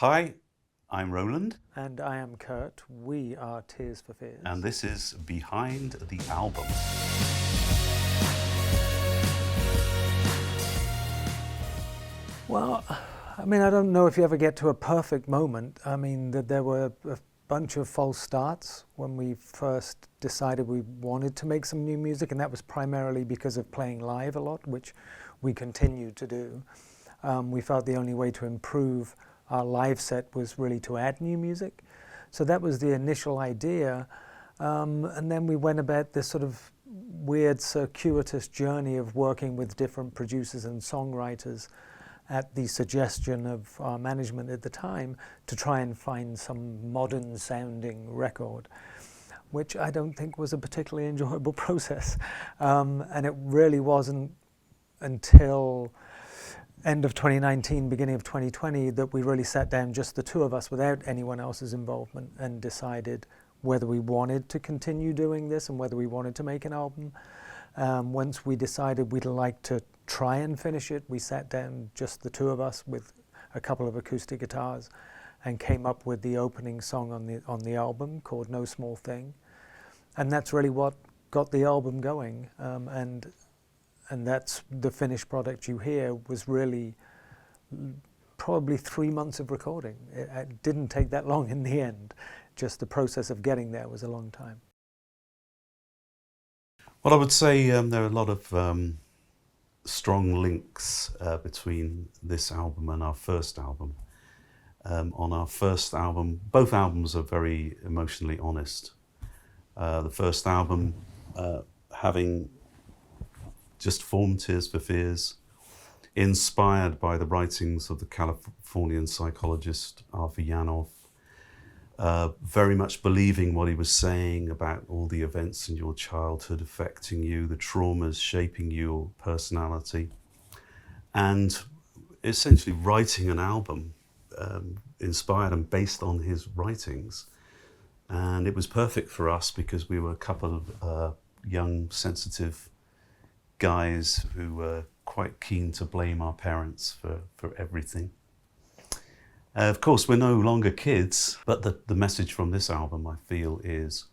Hi, I'm Roland, And I am Kurt. We are Tears for Fears. and this is Behind the Album. Well, I mean, I don't know if you ever get to a perfect moment. I mean, there were a bunch of false starts when we first decided we wanted to make some new music, and that was primarily because of playing live a lot, which we continued to do. We felt the only way to improve our live set was really to add new music. So that was the initial idea. And then we went about this sort of weird circuitous journey of working with different producers and songwriters at the suggestion of our management at the time to try and find some modern sounding record, which I don't think was a particularly enjoyable process. And it really wasn't until end of 2019, beginning of 2020, that we really sat down, just the two of us, without anyone else's involvement, and decided whether we wanted to continue doing this and whether we wanted to make an album. Once we decided we'd like to try and finish it, we sat down, just the two of us, with a couple of acoustic guitars, and came up with the opening song on the album called No Small Thing. And that's really what got the album going. And that's the finished product you hear. Was really probably 3 months of recording. It didn't take that long in the end. Just the process of getting there was a long time. Well, I would say there are a lot of strong links between this album and our first album. On our first album, both albums are very emotionally honest. The first album, having just formed Tears for Fears, inspired by the writings of the Californian psychologist Arthur Yanov, very much believing what he was saying about all the events in your childhood affecting you, the traumas shaping your personality, and essentially writing an album inspired and based on his writings. And it was perfect for us because we were a couple of young, sensitive guys who were quite keen to blame our parents for everything. Of course, we're no longer kids, but the message from this album, I feel, is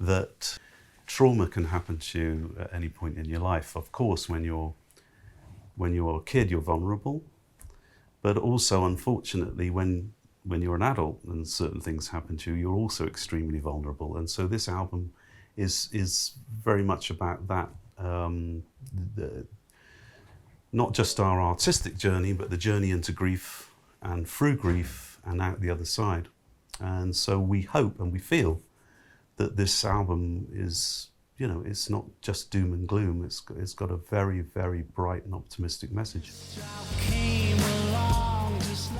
that trauma can happen to you at any point in your life. Of course, when you're a kid, you're vulnerable, but also, unfortunately, when you're an adult and certain things happen to you, you're also extremely vulnerable. And so this album is very much about that. Not just our artistic journey, but the journey into grief and through grief and out the other side. And so we hope and we feel that this album is, it's not just doom and gloom. It's got a very, very bright and optimistic message.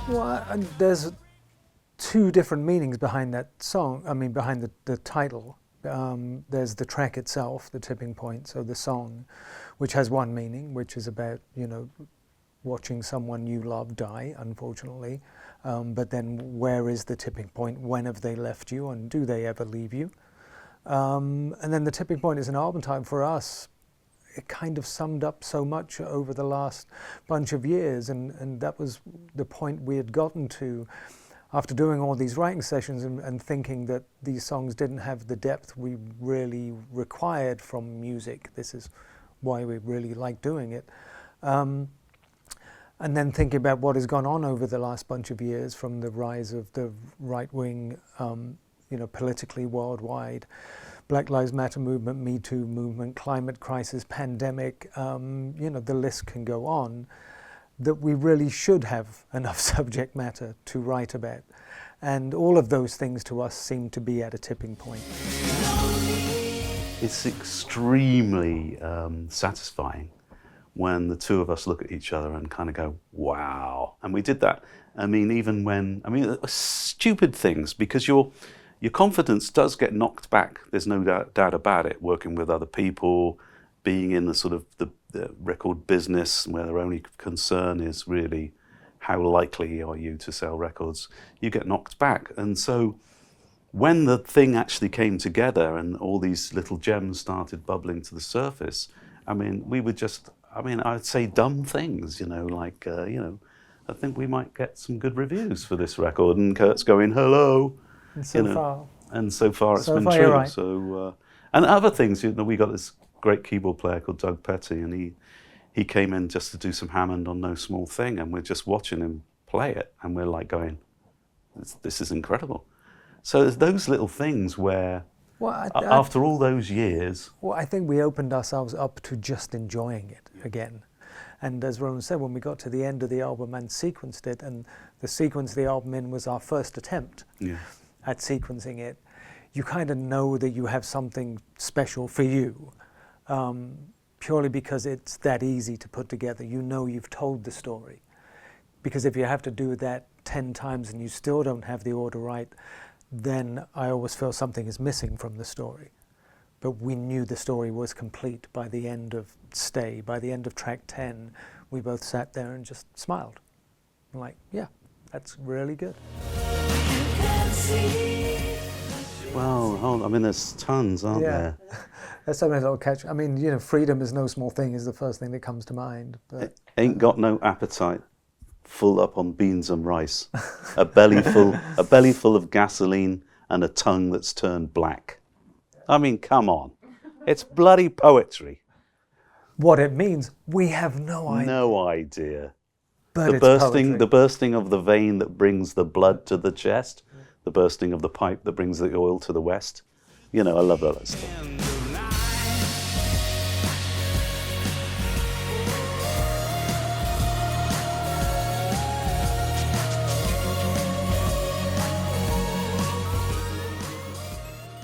Well, there's two different meanings behind that song. I mean, behind the title. There's the track itself, the tipping point, so the song, which has one meaning, which is about, watching someone you love die, unfortunately. But then where is the tipping point? When have they left you, and do they ever leave you? And then the tipping point is an album title for us. It kind of summed up so much over the last bunch of years, and that was the point we had gotten to after doing all these writing sessions and thinking that these songs didn't have the depth we really required from music. This is why we really like doing it. And then thinking about what has gone on over the last bunch of years, from the rise of the right wing, politically worldwide, Black Lives Matter movement, Me Too movement, climate crisis, pandemic, the list can go on, that we really should have enough subject matter to write about. And all of those things to us seem to be at a tipping point. It's extremely satisfying when the two of us look at each other and kind of go, wow. And we did that. Stupid things, because your confidence does get knocked back. There's no doubt about it, working with other people, being in the sort of the record business where their only concern is really how likely are you to sell records, you get knocked back. And so when the thing actually came together and all these little gems started bubbling to the surface, we would just, I'd say dumb things, I think we might get some good reviews for this record. And Kurt's going, hello. And so far it's been you're true. right. So, and other things, we got this great keyboard player called Doug Petty, and he came in just to do some Hammond on No Small Thing, and we're just watching him play it, and we're like going, this is incredible. So there's those little things where, after all those years... Well, I think we opened ourselves up to just enjoying it again. And as Ronan said, when we got to the end of the album and sequenced it, and the sequence of the album in was our first attempt at sequencing it, you kind of know that you have something special for you, purely because it's that easy to put together. You know you've told the story. Because if you have to do that 10 times and you still don't have the order right, then I always feel something is missing from the story. But we knew the story was complete by the end of Stay. By the end of track 10, we both sat there and just smiled. I'm like, yeah, that's really good. Well, I mean, there's tons, aren't there? There's something that'll catch. I mean, freedom is no small thing is the first thing that comes to mind. But Ain't got no appetite, full up on beans and rice, a belly full of gasoline, and a tongue that's turned black. I mean, come on, it's bloody poetry. What it means, we have no idea. No idea. But the bursting of the vein that brings the blood to the chest, the bursting of the pipe that brings the oil to the west. I love all that stuff.